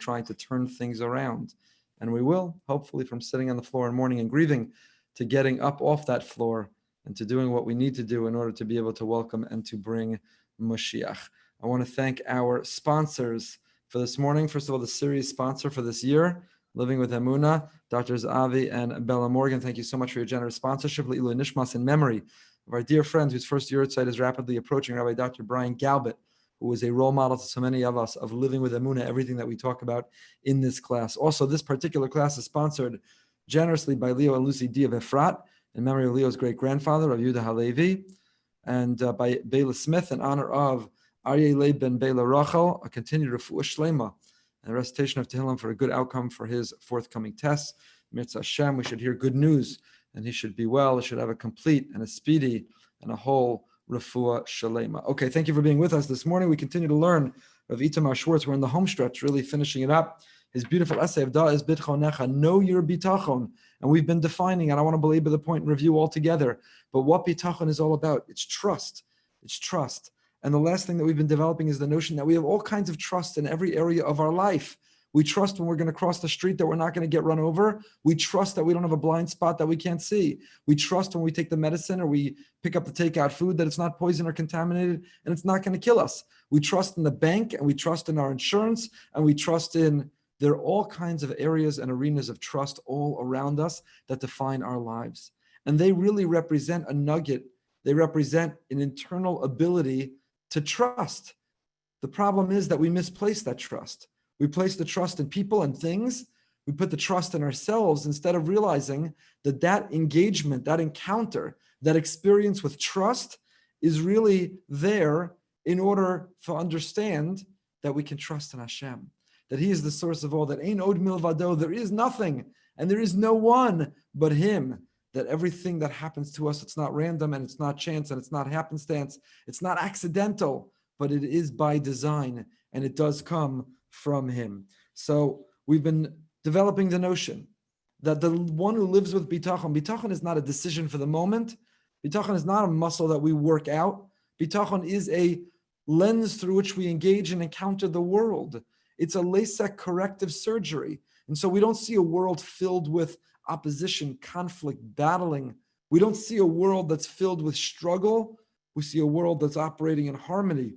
trying to turn things around. And we will, hopefully, from sitting on the floor in mourning and grieving to getting up off that floor and to doing what we need to do in order to be able to welcome and to bring Mashiach. I want to thank our sponsors for this morning. First of all, the series sponsor for this year, Living with Emunah, Drs. Avi and Bella Morgan. Thank you so much for your generous sponsorship. Le'ilu Nishmas, in memory of our dear friend whose first yahrzeit is rapidly approaching, Rabbi Dr. Brian Galbert, who was a role model to so many of us of living with Emunah, everything that we talk about in this class. Also, this particular class is sponsored generously by Leo and Lucy D. of Efrat, in memory of Leo's great-grandfather, Rav Yehuda Halevi, and by Bela Smith in honor of Aryeh Leib ben Bela Rachel, a continued refuah shlema, and a recitation of Tehillim for a good outcome for his forthcoming tests. Mitzvah Hashem, we should hear good news, and he should be well. He should have a complete and a speedy and a whole refuah shalema. Okay, thank you for being with us this morning. We continue to learn of Itamar Schwartz. We're in the home stretch, really finishing it up. His beautiful essay of Da is bitchonecha, know your bitahon. And we've been defining, and I want to belabor the point and review all together. But what bitahon is all about, it's trust. It's trust. And the last thing that we've been developing is the notion that we have all kinds of trust in every area of our life. We trust when we're going to cross the street that we're not going to get run over. We trust that we don't have a blind spot that we can't see. We trust when we take the medicine or we pick up the takeout food that it's not poison or contaminated and it's not going to kill us. We trust in the bank and we trust in our insurance and we trust in, there are all kinds of areas and arenas of trust all around us that define our lives. And they really represent a nugget. They represent an internal ability to trust. The problem is that we misplace that trust. We place the trust in people and things. We put the trust in ourselves instead of realizing that that engagement, that encounter, that experience with trust is really there in order to understand that we can trust in Hashem, that He is the source of all, that Ein od milvado, there is nothing and there is no one but Him, that everything that happens to us, it's not random and it's not chance and it's not happenstance, it's not accidental, but it is by design and it does come from Him. So we've been developing the notion that the one who lives with bitachon is not a decision for the moment. Bitachon is not a muscle that we work out. Bitachon is a lens through which we engage and encounter the world. It's a LASIK corrective surgery. And so we don't see a world filled with opposition, conflict, battling. We don't see a world that's filled with struggle. We see a world that's operating in harmony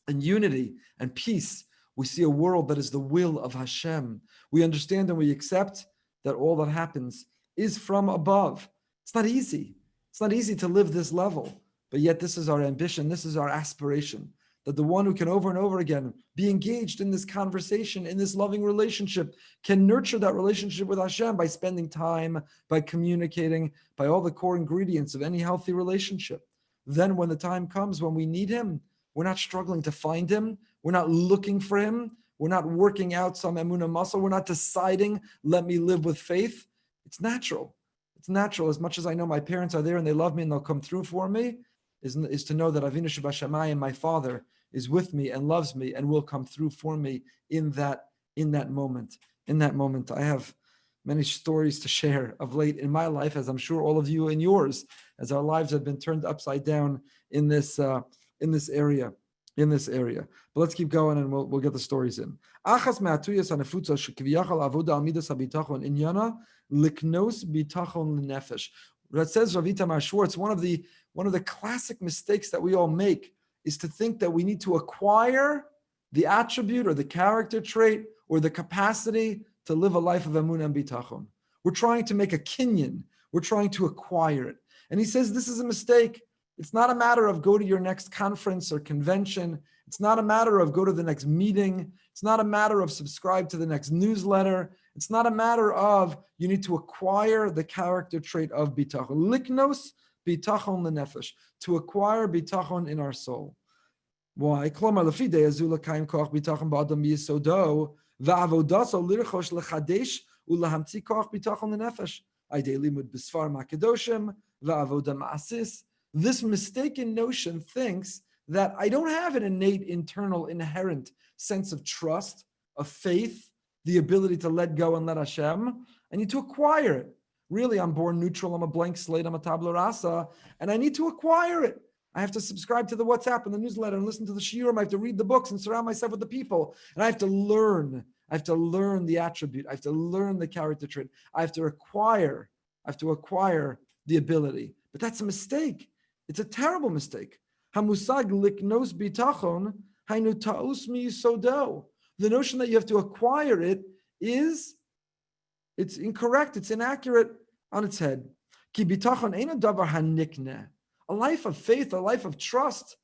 and unity and peace. We see a world that is the will of Hashem. We understand and we accept that all that happens is from above. It's not easy. It's not easy to live this level, but yet this is our ambition. This is our aspiration, that the one who can over and over again be engaged in this conversation, in this loving relationship, can nurture that relationship with Hashem by spending time, by communicating, by all the core ingredients of any healthy relationship. Then when the time comes when we need Him, we're not struggling to find Him. We're not looking for Him. We're not working out some Emunah muscle. We're not deciding, let me live with faith. It's natural. It's natural. As much as I know my parents are there and they love me and they'll come through for me, is to know that Avinu Shebashamayim, my Father, is with me and loves me and will come through for me in that moment. In that moment, I have many stories to share of late in my life, as I'm sure all of you in yours, as our lives have been turned upside down in this area. But let's keep going and we'll get the stories in. Achas me'atuyas hanefutza shekiviyachal avoda amidas habitachon inyana liknos bitachon lenefesh. That says Rav Itamar Schwartz, one of the classic mistakes that we all make is to think that we need to acquire the attribute or the character trait or the capacity to live a life of emunah and bitachon. We're trying to make a kinyan. We're trying to acquire it. And he says this is a mistake. It's not a matter of go to your next conference or convention. It's not a matter of go to the next meeting. It's not a matter of subscribe to the next newsletter. It's not a matter of you need to acquire the character trait of bitachon. Liknos bitachon lenefesh, to acquire bitachon in our soul. Why? Klomar lefi de'azu l'kayim koach bitachon ba'adam yisodo va'avodaso lirchosh lechadesh u'lahamtzi koach bitachon lenefesh. Aydei limud b'sfar ma'kedoshim va'avoda ma'asis. This mistaken notion thinks that I don't have an innate, internal, inherent sense of trust, of faith, the ability to let go and let Hashem. I need to acquire it. Really, I'm born neutral. I'm a blank slate. I'm a tabula rasa, and I need to acquire it. I have to subscribe to the WhatsApp and the newsletter and listen to the shiurim. I have to read the books and surround myself with the people. And I have to learn. I have to learn the attribute. I have to learn the character trait. I have to acquire the ability. But that's a mistake. It's a terrible mistake. Hamusag liknos bitahon hainu ta'us miyisodo. The notion that you have to acquire it it's incorrect. It's inaccurate on its head. Ki bitachon eino davar hanikne. A life of faith, a life of trust,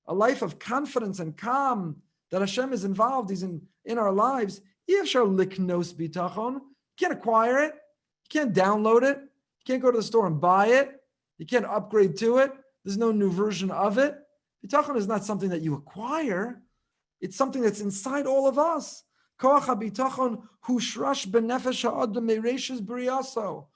a life of confidence and calm that Hashem is involved. He's in our lives. Yevshar liknos bitachon. You can't acquire it. You can't download it. You can't go to the store and buy it. You can't upgrade to it. There's no new version of it. Bitachon is not something that you acquire. It's something that's inside all of us. Koach habitachon hushrash benefesh ha'adam mereishis b'riaso.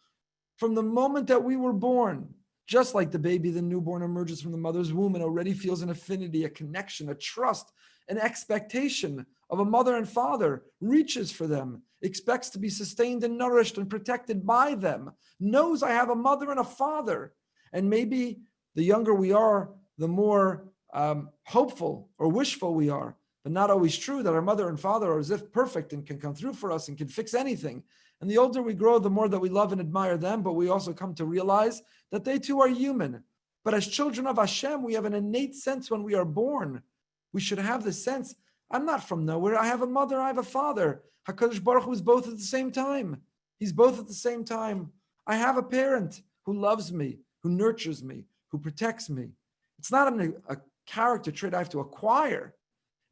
From the moment that we were born, just like the baby, the newborn emerges from the mother's womb and already feels an affinity, a connection, a trust, an expectation of a mother and father, reaches for them, expects to be sustained and nourished and protected by them, knows I have a mother and a father. And maybe the younger we are, the more hopeful or wishful we are, but not always true that our mother and father are as if perfect and can come through for us and can fix anything. And the older we grow, the more that we love and admire them, but we also come to realize that they too are human. But as children of Hashem, we have an innate sense when we are born. We should have the sense, I'm not from nowhere. I have a mother, I have a father. HaKadosh Baruch Hu is both at the same time. He's both at the same time. I have a parent who loves me, who nurtures me, who protects me. It's not a character trait I have to acquire.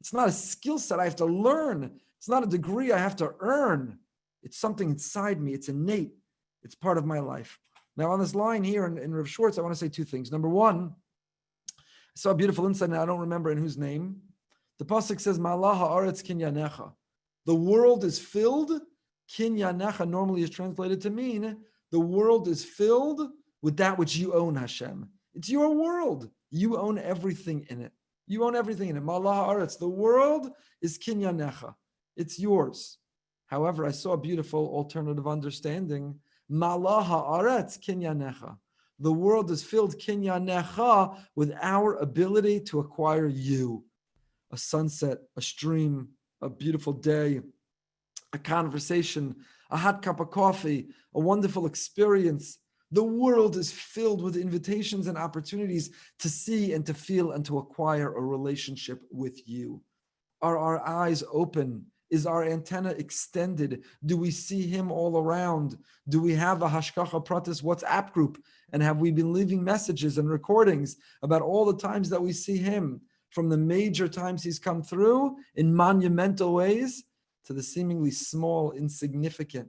It's not a skill set I have to learn. It's not a degree I have to earn. It's something inside me. It's innate. It's part of my life. Now, on this line here in Rav Schwartz, I want to say two things. Number one, I saw a beautiful insight, and I don't remember in whose name. The pasuk says, "Ma'ala ha'aretz kinyanecha." The world is filled. Kinyanecha normally is translated to mean the world is filled with that which you own, Hashem. It's your world. You own everything in it. You own everything in it. Ma'ala ha'aretz. The world is kinyanecha. It's yours. However, I saw a beautiful alternative understanding. Ma'ala ha'aretz kinyanecha. The world is filled kinyanecha with our ability to acquire you. A sunset, a stream, a beautiful day, a conversation, a hot cup of coffee, a wonderful experience. The world is filled with invitations and opportunities to see and to feel and to acquire a relationship with you. Are our eyes open? Is our antenna extended? Do we see him all around? Do we have a Hashkacha Pratis WhatsApp group? And have we been leaving messages and recordings about all the times that we see him, from the major times he's come through in monumental ways to the seemingly small, insignificant,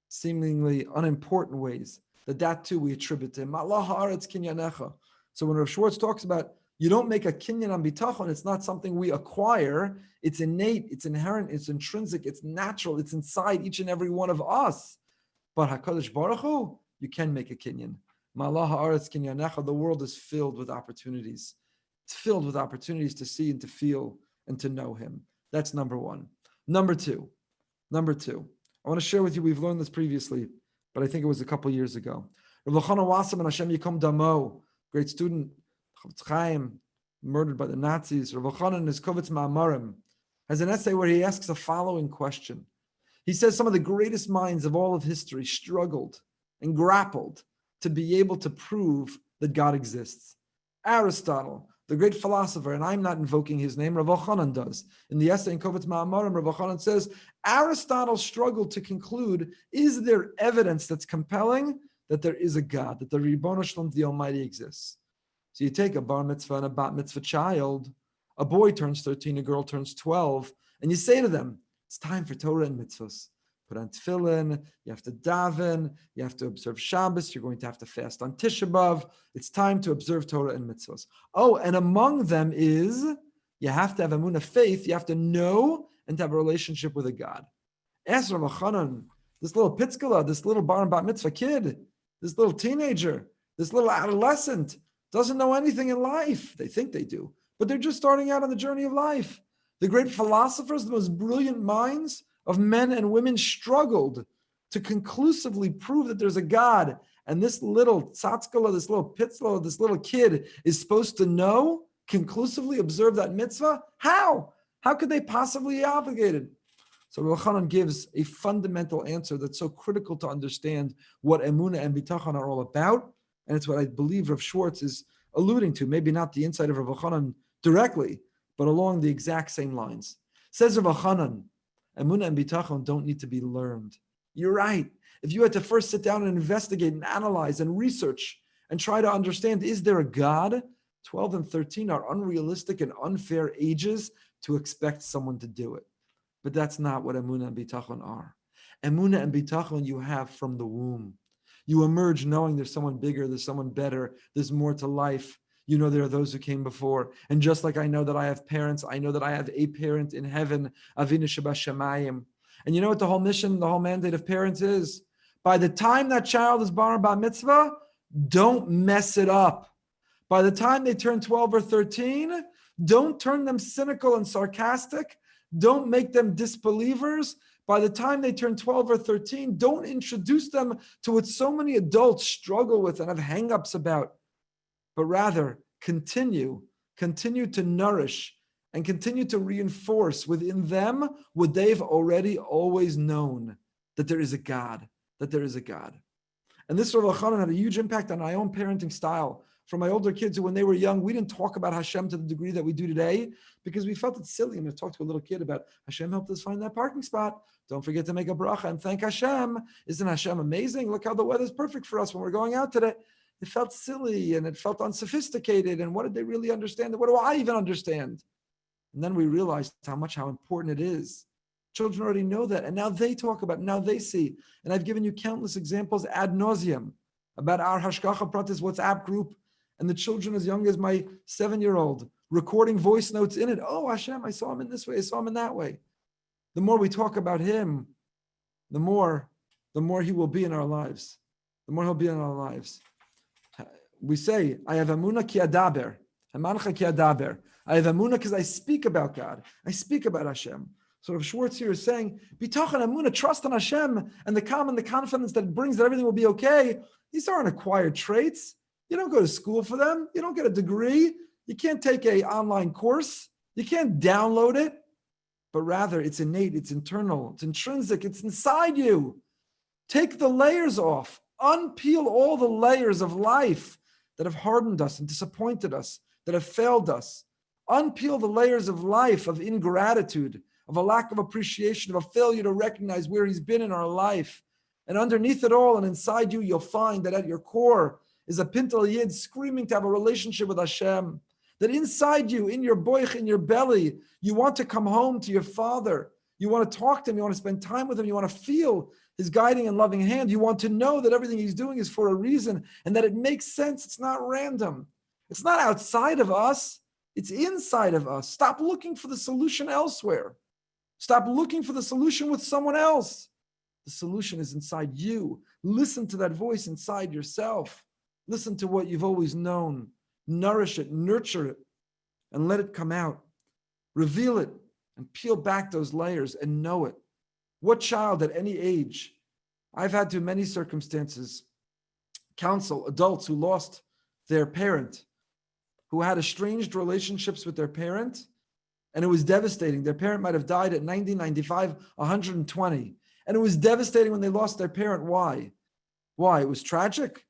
seemingly unimportant ways that too we attribute to him. Allah ha'aretz kinyanecha. So when Rav Schwartz talks about you don't make a kinyan on bitachon, it's not something we acquire. It's innate, it's inherent, it's intrinsic, it's natural, it's inside each and every one of us. But HaKadosh Baruch Hu, you can make a kinyan. Ma'ala ha'aretz kinyanecha, the world is filled with opportunities. It's filled with opportunities to see and to feel and to know him. That's number one. Number two, I want to share with you, we've learned this previously, but I think it was a couple years ago. Rav Elchanan Wasserman and Hashem Yikom Damo, great student, Chavetz Chaim, murdered by the Nazis. Rav Elchanan in his Kovetz Ma'amarim has an essay where he asks the following question. He says some of the greatest minds of all of history struggled and grappled to be able to prove that God exists. Aristotle, the great philosopher, and I'm not invoking his name, Rav Elchanan does. In the essay in Kovetz Ma'amarim, Rav Elchanan says, Aristotle struggled to conclude, is there evidence that's compelling that there is a God, that the Ribono Shlom, the Almighty, exists? So you take a bar mitzvah and a bat mitzvah child, a boy turns 13, a girl turns 12, and you say to them, it's time for Torah and mitzvahs. Put on tefillin, you have to daven, you have to observe Shabbos, you're going to have to fast on Tisha B'Av. It's time to observe Torah and mitzvahs. Oh, and among them is, you have to have Emunah, faith, you have to know and to have a relationship with a God. Ask Rav Elchanan, this little pitzkala, this little bar and bat mitzvah kid, this little teenager, this little adolescent, doesn't know anything in life. They think they do, but they're just starting out on the journey of life. The great philosophers, the most brilliant minds of men and women struggled to conclusively prove that there's a God. And this little tzatzkala, this little pitzkala, this little kid is supposed to know, conclusively observe that mitzvah? How? How could they possibly be obligated? So Rabbi Chanan gives a fundamental answer that's so critical to understand what Emunah and bitahon are all about. And it's what I believe Rav Schwartz is alluding to, maybe not the insight of Rabbi Chanan directly, but along the exact same lines. Says Rabbi Chanan, Emunah and bitahon don't need to be learned. You're right. If you had to first sit down and investigate and analyze and research and try to understand, is there a God? 12 and 13 are unrealistic and unfair ages to expect someone to do it. But that's not what Emunah and bitahon are. Emunah and bitahon you have from the womb. You emerge knowing there's someone bigger, there's someone better, there's more to life. You know there are those who came before. And just like I know that I have parents, I know that I have a parent in heaven, Avinu Shebashamayim. And you know what the whole mission, the whole mandate of parents is? By the time that child is bar mitzvah, don't mess it up. By the time they turn 12 or 13, don't turn them cynical and sarcastic. Don't make them disbelievers. By the time they turn 12 or 13, don't introduce them to what so many adults struggle with and have hang-ups about, but rather continue to nourish and continue to reinforce within them what they've already always known, that there is a God, And this Rav Chanan had a huge impact on my own parenting style. For my older kids who, when they were young, we didn't talk about Hashem to the degree that we do today because we felt it silly. And I talked to a little kid about Hashem helped us find that parking spot. Don't forget to make a bracha and thank Hashem. Isn't Hashem amazing? Look how the weather's perfect for us when we're going out today. It felt silly and it felt unsophisticated. And what did they really understand? What do I even understand? And then we realized how important it is. Children already know that. And now they talk about it. Now they see. And I've given you countless examples ad nauseum about our Hashgacha Pratis WhatsApp group. And the children as young as my 7-year-old recording voice notes in it. Oh, Hashem, I saw him in this way. I saw him in that way. The more we talk about him, the more he will be in our lives. The more he'll be in our lives. We say, I have Emunah ki adaber. Hamancha ki adaber. I have Emunah because I speak about God. I speak about Hashem. So Rav Schwartz here is saying, bitachon Emunah, trust in Hashem and the calm and the confidence that it brings that everything will be okay. These aren't acquired traits. You don't go to school for them. You don't get a degree. You can't take an online course. You can't download it. But rather, it's innate, it's internal, it's intrinsic, it's inside you. Take the layers off. Unpeel all the layers of life that have hardened us and disappointed us, that have failed us. Unpeel the layers of life of ingratitude, of a lack of appreciation, of a failure to recognize where he's been in our life. And underneath it all and inside you, you'll find that at your core, is a Pintel Yid screaming to have a relationship with Hashem. That inside you, in your boich, in your belly, you want to come home to your Father. You want to talk to him. You want to spend time with him. You want to feel his guiding and loving hand. You want to know that everything he's doing is for a reason and that it makes sense. It's not random. It's not outside of us. It's inside of us. Stop looking for the solution elsewhere. Stop looking for the solution with someone else. The solution is inside you. Listen to that voice inside yourself. Listen to what you've always known. Nourish it, nurture it, and let it come out. Reveal it and peel back those layers and know it. What child at any age, I've had to in many circumstances counsel adults who lost their parent, who had estranged relationships with their parent, and it was devastating. Their parent might have died at 90, 95, 120. And it was devastating when they lost their parent. Why? Why? It was tragic.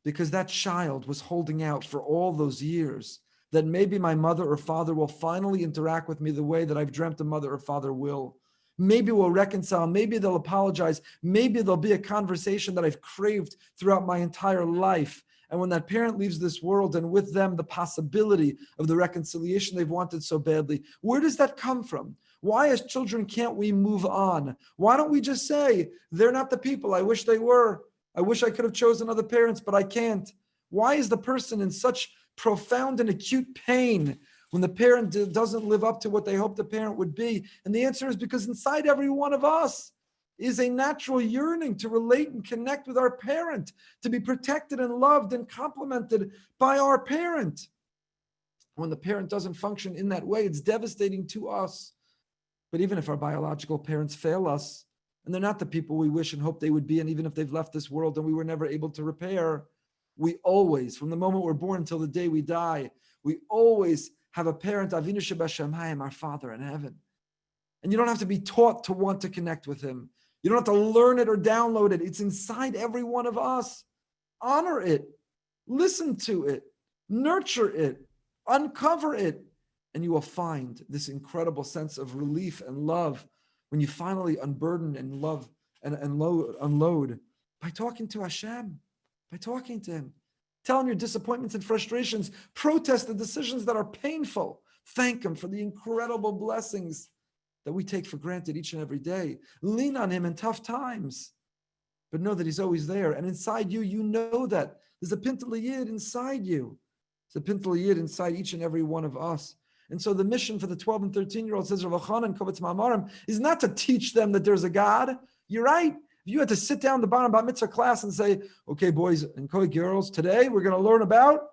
Because that child was holding out for all those years that maybe my mother or father will finally interact with me the way that I've dreamt a mother or father will. Maybe we'll reconcile. Maybe they'll apologize. Maybe there'll be a conversation that I've craved throughout my entire life. And when that parent leaves this world and with them the possibility of the reconciliation they've wanted so badly, where does that come from? Why as children can't we move on? Why don't we just say, they're not the people I wish they were? I wish I could have chosen other parents, but I can't. Why is the person in such profound and acute pain when the parent doesn't live up to what they hoped the parent would be? And the answer is because inside every one of us is a natural yearning to relate and connect with our parent, to be protected and loved and complimented by our parent. When the parent doesn't function in that way, it's devastating to us. But even if our biological parents fail us, and they're not the people we wish and hope they would be, and even if they've left this world and we were never able to repair, we always, from the moment we're born until the day we die, we always have a parent, Avinu Shebashamayim, our Father in heaven. And you don't have to be taught to want to connect with him. You don't have to learn it or download it. It's inside every one of us. Honor it, listen to it, nurture it, uncover it, and you will find this incredible sense of relief and love when you finally unburden and love and unload by talking to Hashem, by talking to him. Tell him your disappointments and frustrations. Protest the decisions that are painful. Thank him for the incredible blessings that we take for granted each and every day. Lean on him in tough times, but know that he's always there. And inside you, you know that. There's a Pintel Yid inside you. There's a Pintel Yid inside each and every one of us. And so the mission for the 12 and 13-year-old, says Rav Chanan Kovetz Ma'amarim, is not to teach them that there's a God. You're right. If you had to sit down the bottom bat mitzvah class and say, okay, boys and girls, today we're going to learn about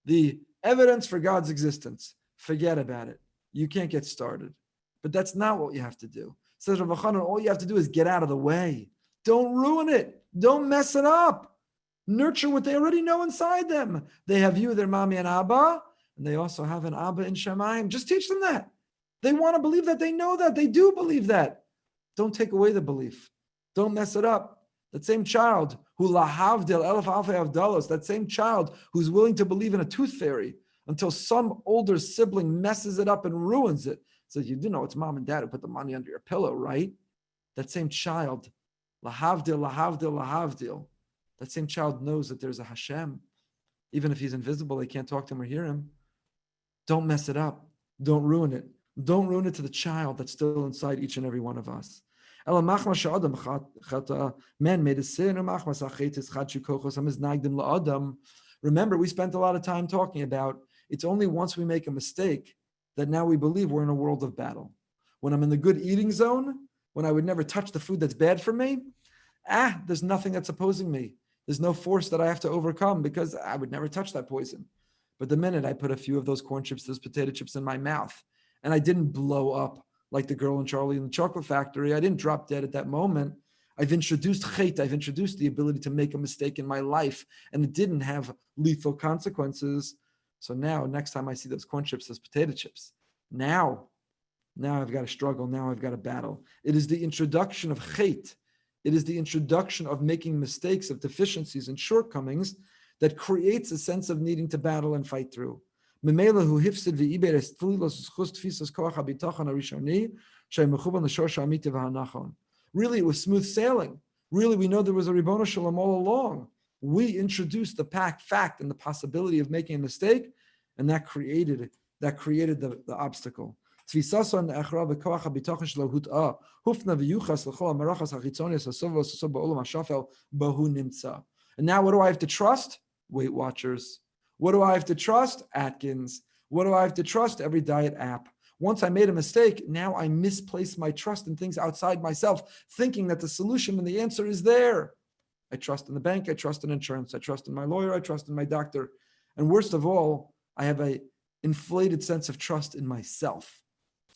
the evidence for God's existence. Forget about it. You can't get started. But that's not what you have to do. Says Rav Chanan, all you have to do is get out of the way. Don't ruin it. Don't mess it up. Nurture what they already know inside them. They have you, their mommy and Abba, and they also have an Abba in Shemayim. Just teach them that. They want to believe that. They know that. They do believe that. Don't take away the belief. Don't mess it up. That same child who lahavdil elef alfei avdalos, that same child who's willing to believe in a tooth fairy until some older sibling messes it up and ruins it. So you do know it's mom and dad who put the money under your pillow, right? That same child, lahavdil, lahavdil, lahavdil. That same child knows that there's a Hashem. Even if he's invisible, they can't talk to him or hear him. Don't mess it up. Don't ruin it. Don't ruin it to the child that's still inside each and every one of us. Man made a sin. Remember, we spent a lot of time talking about it's only once we make a mistake that now we believe we're in a world of battle. When I'm in the good eating zone, when I would never touch the food that's bad for me, there's nothing that's opposing me. There's no force that I have to overcome because I would never touch that poison. But the minute I put a few of those corn chips, those potato chips in my mouth, and I didn't blow up like the girl in Charlie in the Chocolate Factory, I didn't drop dead at that moment. I've introduced chait, I've introduced the ability to make a mistake in my life, and it didn't have lethal consequences. So now, next time I see those corn chips, those potato chips, now I've got to struggle, now I've got to battle. It is the introduction of chait. It is the introduction of making mistakes, of deficiencies and shortcomings that creates a sense of needing to battle and fight through. Really, it was smooth sailing. Really, we know there was a Ribono Shalom all along. We introduced the fact and the possibility of making a mistake, and that created the obstacle. And now what do I have to trust? Weight Watchers. What do I have to trust? Atkins. What do I have to trust? Every diet app. Once I made a mistake, now I misplace my trust in things outside myself, thinking that the solution and the answer is there. I trust in the bank, I trust in insurance, I trust in my lawyer, I trust in my doctor. And worst of all, I have an inflated sense of trust in myself.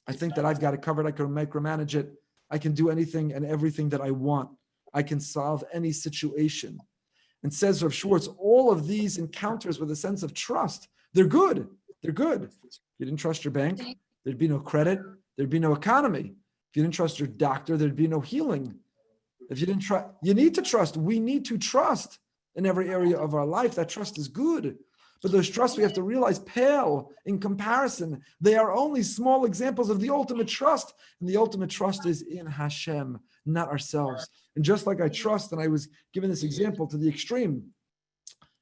I think that I've got it covered, I can micromanage it, I can do anything and everything that I want. I can solve any situation. And says Rav Schwartz, all of these encounters with a sense of trust, they're good. They're good. If you didn't trust your bank, there'd be no credit, there'd be no economy. If you didn't trust your doctor, there'd be no healing. If you didn't trust, you need to trust. We need to trust in every area of our life. That trust is good. But those trusts, we have to realize, pale in comparison. They are only small examples of the ultimate trust. And the ultimate trust is in Hashem, not ourselves. And just like I trust, and I was given this example to the extreme,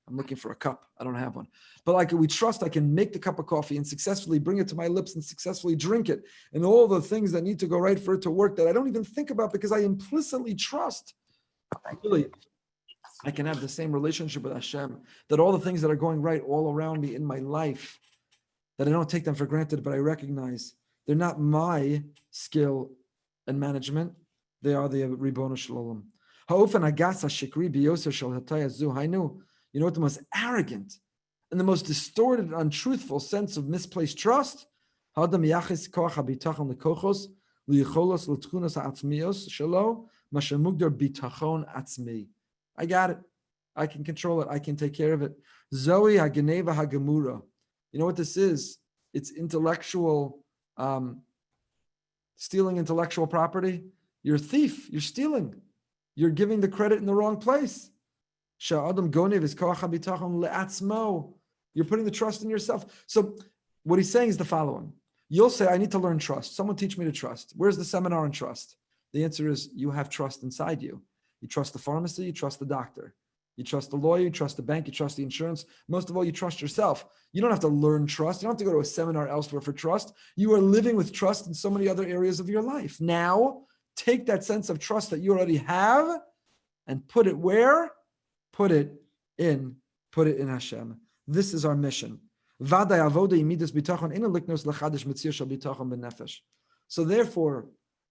I'm looking for a cup. I don't have one. But like we trust, I can make the cup of coffee and successfully bring it to my lips and successfully drink it. And all the things that need to go right for it to work that I don't even think about because I implicitly trust. Really, I can have the same relationship with Hashem, that all the things that are going right all around me in my life, that I don't take them for granted, but I recognize they're not my skill and management. They are the Ribono Shalom. Ha'ofen hagas hashikri biyoser shel hataya zu hainu. You know what the most arrogant and the most distorted and untruthful sense of misplaced trust? I got it. I can control it. I can take care of it. Zoe hageneva hagemura. You know what this is? It's intellectual Stealing intellectual property, you're a thief, you're stealing. You're giving the credit in the wrong place. You're putting the trust in yourself. So what he's saying is the following. You'll say, I need to learn trust. Someone teach me to trust. Where's the seminar on trust? The answer is you have trust inside you. You trust the pharmacy, you trust the doctor. You trust the lawyer, you trust the bank, you trust the insurance. Most of all, you trust yourself. You don't have to learn trust. You don't have to go to a seminar elsewhere for trust. You are living with trust in so many other areas of your life. Now, take that sense of trust that you already have and put it where? Put it in Hashem. This is our mission. So therefore,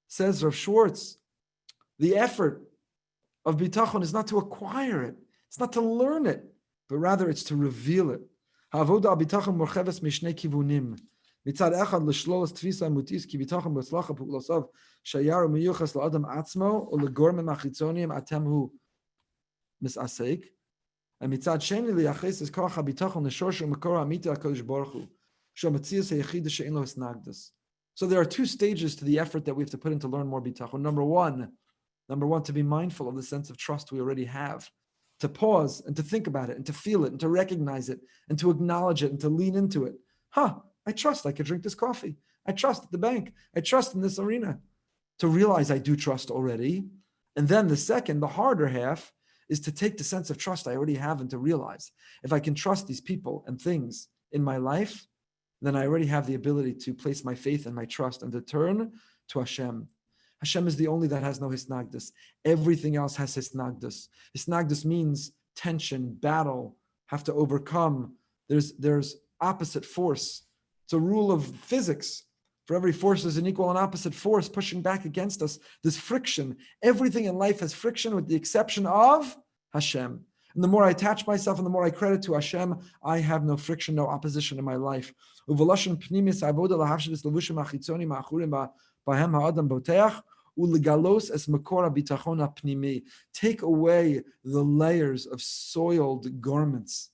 says Rav Schwartz, the effort of bitachon is not to acquire it, it's not to learn it, but rather it's to reveal it. מצד אחד לשלול את תפיסה האמותית כי ביטחון בהצלחה פעולותיו שהיה ומיוחס לאדם עצמו ולגורמים החיצוניים אתם הוא מתעסק, ומצד שני לייחס את כוח הביטחון לשורש ומקור האמיתי לקדוש ברוך הוא, שהוא המציאות היחידה שאין לו הסנגדות. So there are two stages to the effort that we have to put in to learn more bitachon. Number one, to be mindful of the sense of trust we already have, to pause and to think about it and to feel it and to recognize it and to acknowledge it and to lean into it. I trust I could drink this coffee. I trust at the bank. I trust in this arena. To realize I do trust already. And then the second, the harder half, is to take the sense of trust I already have and to realize if I can trust these people and things in my life, then I already have the ability to place my faith and my trust and to turn to Hashem. Hashem is the only that has no hisnagdus. Everything else has hisnagdus. Hisnagdus means tension, battle, have to overcome. There's opposite force. It's a rule of physics. For every force, there's an equal and opposite force pushing back against us. There's friction. Everything in life has friction with the exception of Hashem. And the more I attach myself and the more I credit to Hashem, I have no friction, no opposition in my life. Take away the layers of soiled garments,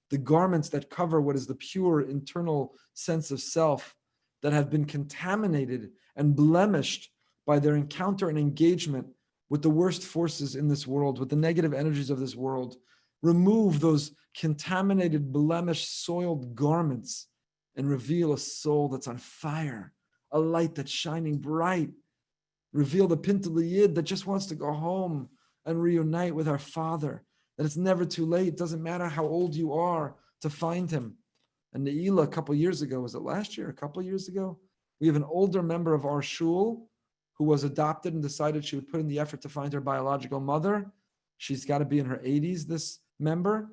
the garments that cover what is the pure internal sense of self, that have been contaminated and blemished by their encounter and engagement with the worst forces in this world, with the negative energies of this world. Remove those contaminated, blemished, soiled garments and reveal a soul that's on fire, a light that's shining bright. Reveal the Pintel Yid that just wants to go home and reunite with our Father, that it's never too late. It doesn't matter how old you are to find him. And Ne'ilah, a couple years ago, was it last year? A couple years ago? We have an older member of our shul who was adopted and decided she would put in the effort to find her biological mother. She's got to be in her 80s, this member.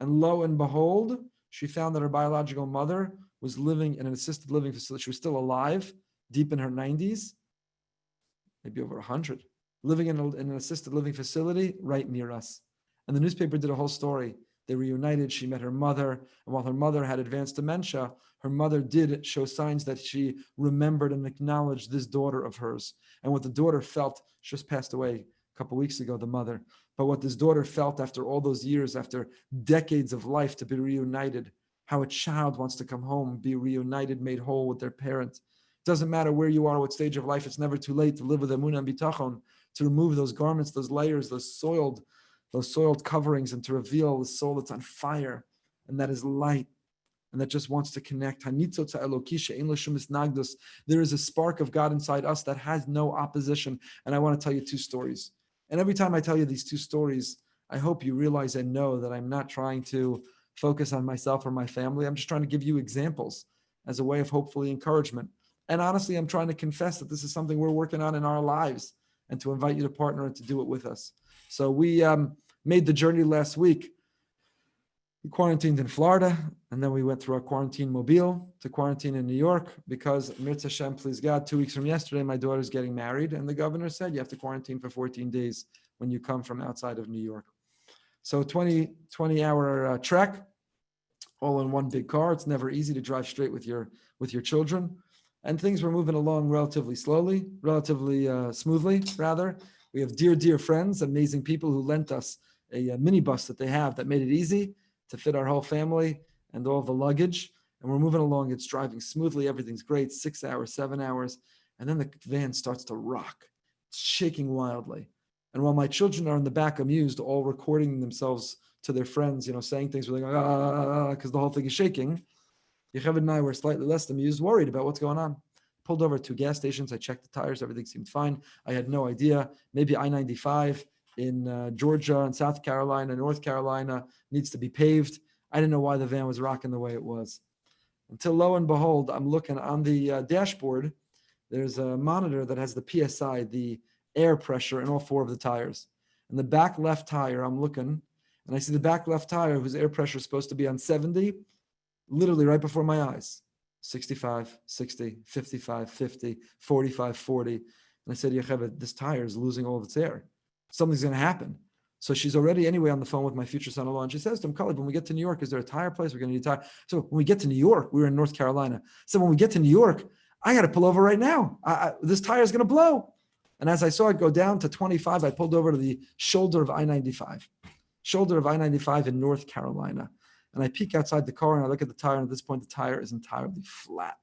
And lo and behold, she found that her biological mother was living in an assisted living facility. She was still alive, deep in her 90s, maybe over 100, living in an assisted living facility right near us. And the newspaper did a whole story. They reunited. She met her mother. And while her mother had advanced dementia, her mother did show signs that she remembered and acknowledged this daughter of hers. And what the daughter felt, she just passed away a couple of weeks ago, the mother. But what this daughter felt after all those years, after decades of life to be reunited, how a child wants to come home, be reunited, made whole with their parent. It doesn't matter where you are, what stage of life, it's never too late to live with Emunah and bitachon, to remove those garments, those layers, those soiled coverings, and to reveal the soul that's on fire and that is light and that just wants to connect. There is a spark of God inside us that has no opposition. And I want to tell you two stories. And every time I tell you these two stories, I hope you realize and know that I'm not trying to focus on myself or my family. I'm just trying to give you examples as a way of hopefully encouragement. And honestly, I'm trying to confess that this is something we're working on in our lives and to invite you to partner and to do it with us. So we made the journey last week. We quarantined in Florida, and then we went through our quarantine mobile to quarantine in New York because, Mirza Hashem, please God, 2 weeks from yesterday, my daughter's getting married, and the governor said you have to quarantine for 14 days when you come from outside of New York. So 20-hour trek, all in one big car. It's never easy to drive straight with your children. And things were moving along relatively smoothly, rather. We have dear friends, amazing people who lent us a minibus that they have that made it easy to fit our whole family and all the luggage. And we're moving along. It's driving smoothly. Everything's great. 6 hours, 7 hours. And then the van starts to rock, shaking wildly. And while my children are in the back amused, all recording themselves to their friends, saying things where they go, because the whole thing is shaking, Yocheved and I were slightly less amused, worried about what's going on. Pulled over to 2 gas stations. I checked the tires. Everything seemed fine. I had no idea. Maybe I-95 in Georgia and South Carolina, North Carolina needs to be paved. I didn't know why the van was rocking the way it was. Until lo and behold, I'm looking on the dashboard. There's a monitor that has the PSI, the air pressure in all 4 of the tires. And the back left tire, I'm looking, and I see the back left tire whose air pressure is supposed to be on 70, literally right before my eyes. 65, 60, 55, 50, 45, 40. And I said, Yocheved, this tire is losing all of its air. Something's going to happen. So she's already anyway on the phone with my future son-in-law, and she says to him, Khalid, when we get to New York, is there a tire place? We're going to need a tire. So when we get to New York, we were in North Carolina. So when we get to New York, I got to pull over right now. This tire is going to blow. And as I saw it go down to 25, I pulled over to the shoulder of I-95 in North Carolina. And I peek outside the car and I look at the tire. And at this point, the tire is entirely flat.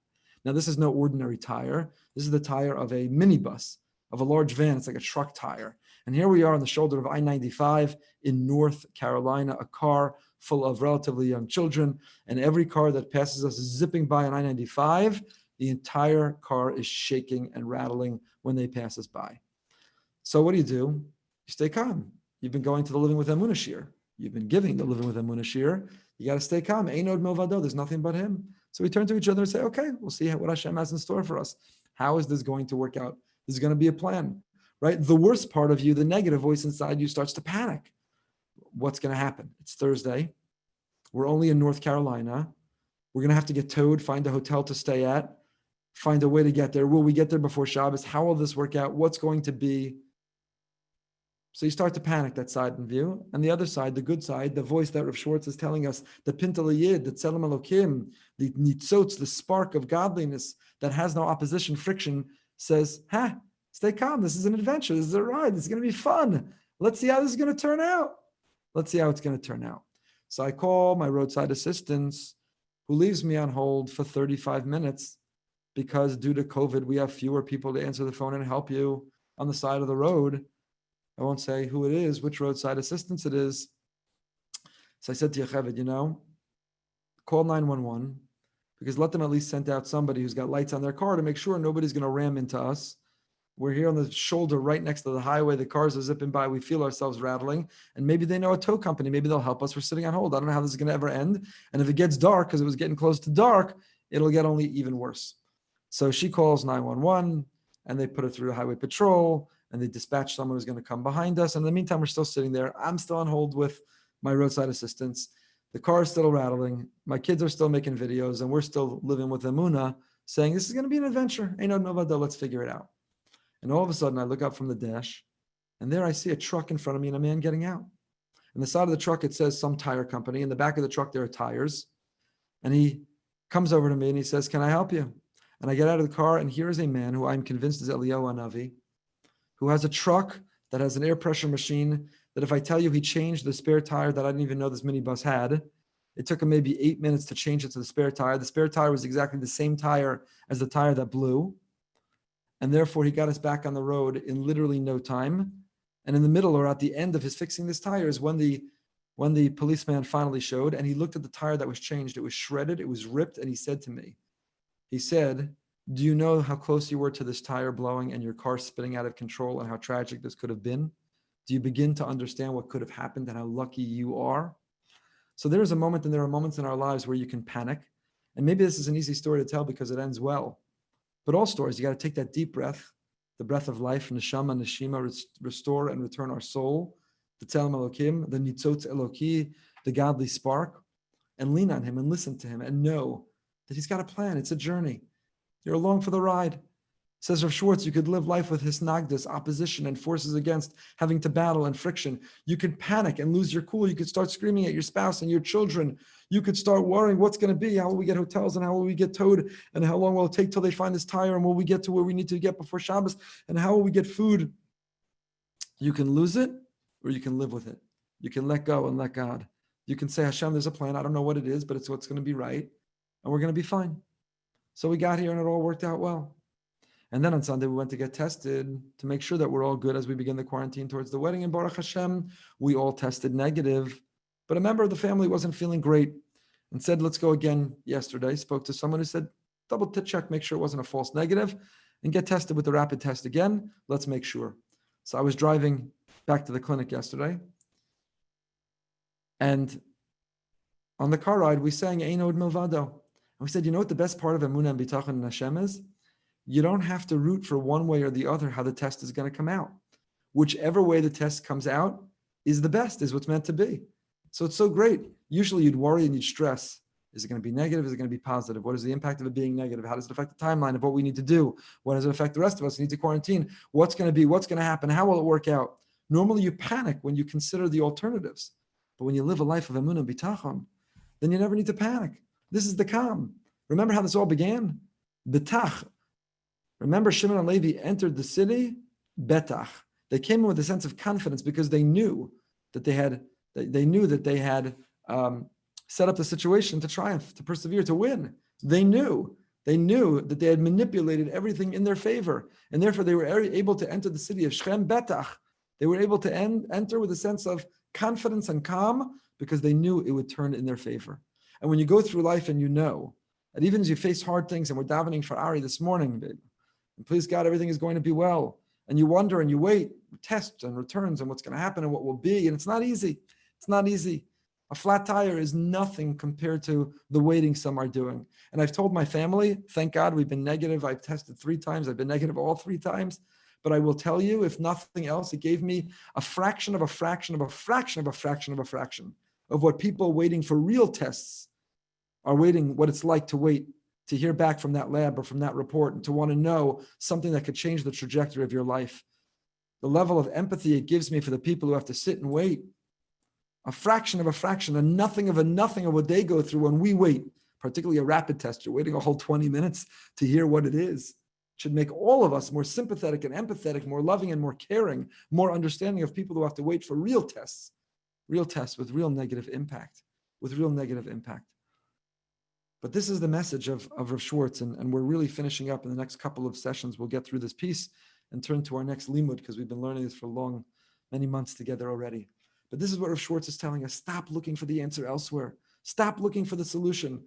Now, this is no ordinary tire. This is the tire of a minibus, of a large van. It's like a truck tire. And here we are on the shoulder of I-95 in North Carolina, a car full of relatively young children. And every car that passes us is zipping by on I-95. The entire car is shaking and rattling when they pass us by. So what do? You stay calm. You've been going to the Living with Emunah shir. You've been giving the Living with Emunah shir. You got to stay calm. Einod milvado. There's nothing but him. So we turn to each other and say, okay, we'll see what Hashem has in store for us. How is this going to work out? There's going to be a plan, right? The worst part of you, the negative voice inside you, starts to panic. What's going to happen? It's Thursday. We're only in North Carolina. We're going to have to get towed, find a hotel to stay at, find a way to get there. Will we get there before Shabbos? How will this work out? What's going to be? So you start to panic, that side in view. And the other side, the good side, the voice that Rav Schwartz is telling us, the Pintel Yid, the Tzelem Elokim, the Nitzotz, the spark of godliness that has no opposition, friction, says, stay calm. This is an adventure. This is a ride. This is going to be fun. Let's see how this is going to turn out. Let's see how it's going to turn out. So I call my roadside assistance, who leaves me on hold for 35 minutes because due to COVID, we have fewer people to answer the phone and help you on the side of the road. I won't say who it is, which roadside assistance it is. So I said to Yocheved, call 911 because let them at least send out somebody who's got lights on their car to make sure nobody's going to ram into us. We're here on the shoulder right next to the highway. The cars are zipping by. We feel ourselves rattling. And maybe they know a tow company. Maybe they'll help us. We're sitting on hold. I don't know how this is going to ever end. And if it gets dark, because it was getting close to dark, it'll get only even worse. So she calls 911 and they put her through the highway patrol and they dispatch someone who's going to come behind us. And in the meantime, we're still sitting there. I'm still on hold with my roadside assistants. The car is still rattling. My kids are still making videos and we're still living with Emunah saying, this is going to be an adventure. Ain't no novado. Let's figure it out. And all of a sudden, I look up from the dash, and there I see a truck in front of me and a man getting out. On the side of the truck, it says some tire company. In the back of the truck, there are tires. And he comes over to me and he says, can I help you? And I get out of the car, and here is a man who I'm convinced is Eliyahu Hanavi, who has a truck that has an air pressure machine that if I tell you he changed the spare tire that I didn't even know this minibus had, it took him maybe 8 minutes to change it to the spare tire. The spare tire was exactly the same tire as the tire that blew. And therefore, he got us back on the road in literally no time. And in the middle or at the end of his fixing this tire is when the policeman finally showed, and he looked at the tire that was changed. It was shredded, it was ripped, and he said to me, do you know how close you were to this tire blowing and your car spinning out of control and how tragic this could have been? Do you begin to understand what could have happened and how lucky you are? So there is a moment, and there are moments in our lives where you can panic. And maybe this is an easy story to tell because it ends well. But all stories, you got to take that deep breath, the breath of life, neshama, neshima, restore and return our soul, the tzelem elokim, the nitzotz eloki, the godly spark, and lean on him and listen to him and know that he's got a plan. It's a journey. You're along for the ride. Says Rav Schwartz, you could live life with hisnagdus, opposition, and forces against, having to battle and friction. You could panic and lose your cool. You could start screaming at your spouse and your children. You could start worrying what's going to be, how will we get hotels and how will we get towed and how long will it take till they find this tire and will we get to where we need to get before Shabbos and how will we get food? You can lose it or you can live with it. You can let go and let God. You can say, Hashem, there's a plan. I don't know what it is, but it's what's going to be right and we're going to be fine. So we got here and it all worked out well. And then on Sunday, we went to get tested to make sure that we're all good as we begin the quarantine towards the wedding. And Baruch Hashem, we all tested negative. But a member of the family wasn't feeling great and said, let's go again yesterday. Spoke to someone who said, double check, make sure it wasn't a false negative, and get tested with the rapid test again. Let's make sure. So I was driving back to the clinic yesterday. And on the car ride, we sang Ein Od Milvado. And we said, you know what the best part of Emunah and bitahon and Hashem is? You don't have to root for one way or the other how the test is going to come out. Whichever way the test comes out is the best, is what's meant to be. So it's so great. Usually you'd worry and you'd stress. Is it going to be negative? Is it going to be positive? What is the impact of it being negative? How does it affect the timeline of what we need to do? What does it affect the rest of us? We need to quarantine. What's going to be? What's going to happen? How will it work out? Normally you panic when you consider the alternatives. But when you live a life of emunah and bitachon, then you never need to panic. This is the calm. Remember how this all began? Betach. Remember Shimon and Levi entered the city, betach. They came in with a sense of confidence because they knew that they had set up the situation to triumph, to persevere, to win. They knew that they had manipulated everything in their favor, and therefore they were able to enter the city of Shechem betach. They were able to enter with a sense of confidence and calm because they knew it would turn in their favor. And when you go through life and you know that even as you face hard things, and we're davening for Ari this morning, babe, and please God, everything is going to be well, and you wonder and you wait, tests and returns and what's going to happen and what will be, and it's not easy. It's not easy. A flat tire is nothing compared to the waiting some are doing. And I've told my family, thank God we've been negative. I've tested 3 times. I've been negative all 3 times. But I will tell you, if nothing else, it gave me a fraction of a fraction of a fraction of a fraction of a fraction of what people waiting for real tests are waiting, what it's like to wait to hear back from that lab or from that report and to want to know something that could change the trajectory of your life. The level of empathy it gives me for the people who have to sit and wait. A fraction of a fraction, a nothing of what they go through when we wait, particularly a rapid test. You're waiting a whole 20 minutes to hear what it is. It should make all of us more sympathetic and empathetic, more loving and more caring, more understanding of people who have to wait for real tests with real negative impact, But this is the message of Rav Schwartz, and we're really finishing up in the next couple of sessions. We'll get through this piece and turn to our next limud, because we've been learning this for many months together already. But this is what Rav Schwartz is telling us. Stop looking for the answer elsewhere. Stop looking for the solution.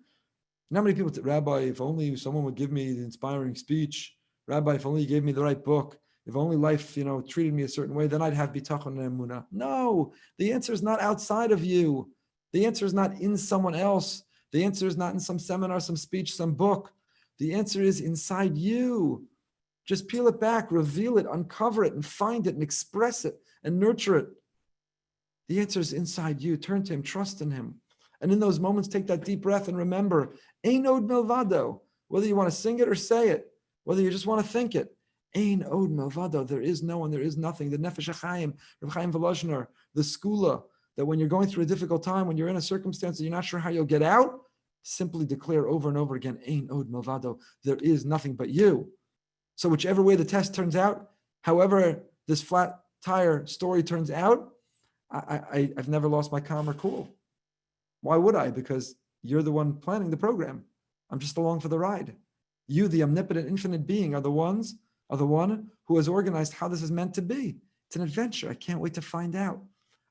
Not many people say, Rabbi, if only someone would give me the inspiring speech. Rabbi, if only you gave me the right book. If only life, treated me a certain way, then I'd have bitachon and emunah. No, the answer is not outside of you. The answer is not in someone else. The answer is not in some seminar, some speech, some book. The answer is inside you. Just peel it back, reveal it, uncover it, and find it, and express it, and nurture it. The answer is inside you. Turn to him, trust in him. And in those moments, take that deep breath and remember, Ein Od Milvado. Whether you want to sing it or say it, whether you just want to think it, Ein Od Milvado. There is no one, there is nothing. The Nefesh HaChaim, Rav Chaim Volozhiner, the Skula, that when you're going through a difficult time, when you're in a circumstance that you're not sure how you'll get out, simply declare over and over again, Ein Od Milvado. There is nothing but you. So whichever way the test turns out, however this flat tire story turns out, I've never lost my calm or cool. Why would I? Because you're the one planning the program. I'm just along for the ride. You, the omnipotent, infinite being, are the one who has organized how this is meant to be. It's an adventure. I can't wait to find out.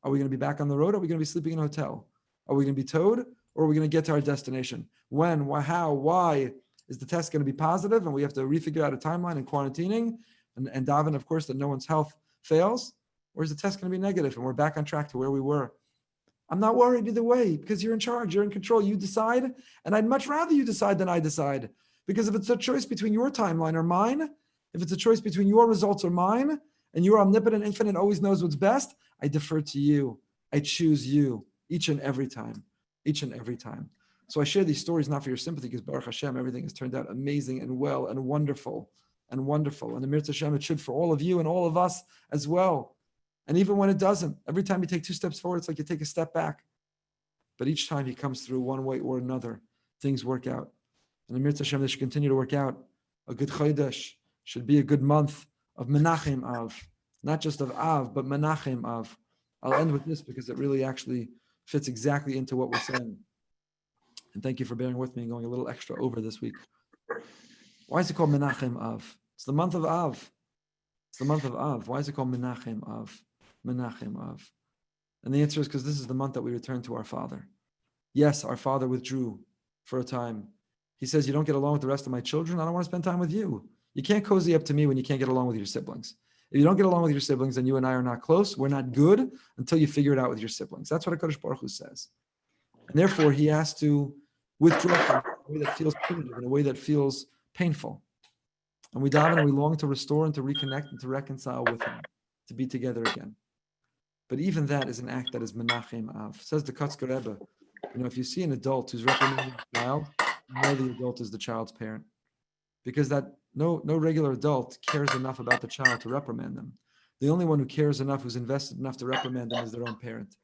Are we going to be back on the road? Are we going to be sleeping in a hotel? Are we going to be towed? Or are we going to get to our destination? When, how, why? Is the test going to be positive and we have to refigure out a timeline and quarantining and daven, of course, that no one's health fails? Or is the test going to be negative and we're back on track to where we were? I'm not worried either way because you're in charge, you're in control, you decide. And I'd much rather you decide than I decide. Because if it's a choice between your timeline or mine, if it's a choice between your results or mine, and you're omnipotent, infinite, always knows what's best, I defer to you. I choose you each and every time. So I share these stories not for your sympathy because Baruch Hashem, everything has turned out amazing and well and wonderful. And the Mirza Hashem, it should for all of you and all of us as well. And even when it doesn't, every time you take 2 steps forward, it's like you take a step back. But each time he comes through one way or another, things work out. And the Mirza Hashem, they should continue to work out. A good Chodesh should be a good month of Menachem Av. Not just of Av, but Menachem Av. I'll end with this because it really actually fits exactly into what we're saying. And thank you for bearing with me and going a little extra over this week. Why is it called Menachem Av? It's the month of Av. It's the month of Av. Why is it called Menachem Av? Menachem Av. And the answer is because this is the month that we return to our Father. Yes, our Father withdrew for a time. He says, you don't get along with the rest of my children, I don't want to spend time with you. You can't cozy up to me when you can't get along with your siblings. If you don't get along with your siblings, then you and I are not close. We're not good until you figure it out with your siblings. That's what HaKadosh Baruch Hu says. And therefore, he has to withdraw from it in a way that feels punitive, in a way that feels painful. And we daven and we long to restore and to reconnect and to reconcile with him, to be together again. But even that is an act that is menachem av. Says the Kotzker Rebbe, if you see an adult who's reprimanding a child, you know the adult is the child's parent. Because that no regular adult cares enough about the child to reprimand them. The only one who cares enough, who's invested enough to reprimand them, is their own parent.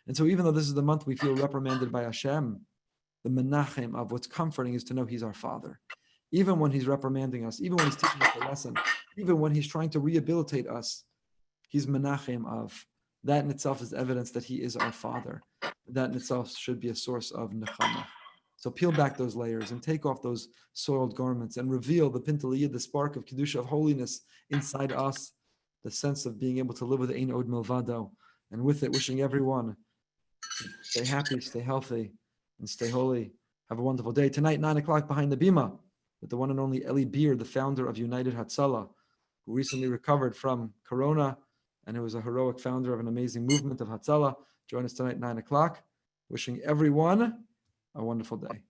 And so even though this is the month we feel reprimanded by Hashem, the menachem of what's comforting is to know he's our Father. Even when he's reprimanding us, even when he's teaching us a lesson, even when he's trying to rehabilitate us, he's menachem of. That in itself is evidence that he is our Father. That in itself should be a source of nechama. So peel back those layers and take off those soiled garments and reveal the pintaliyah, the spark of kedusha, of holiness inside us, the sense of being able to live with ein od milvado, and with it wishing everyone to stay happy, stay healthy, and stay holy. Have a wonderful day. Tonight, 9 o'clock behind the bima, with the one and only Eli Beer, the founder of United Hatzalah, who recently recovered from Corona and who was a heroic founder of an amazing movement of Hatzalah. Join us tonight, 9 o'clock. Wishing everyone a wonderful day.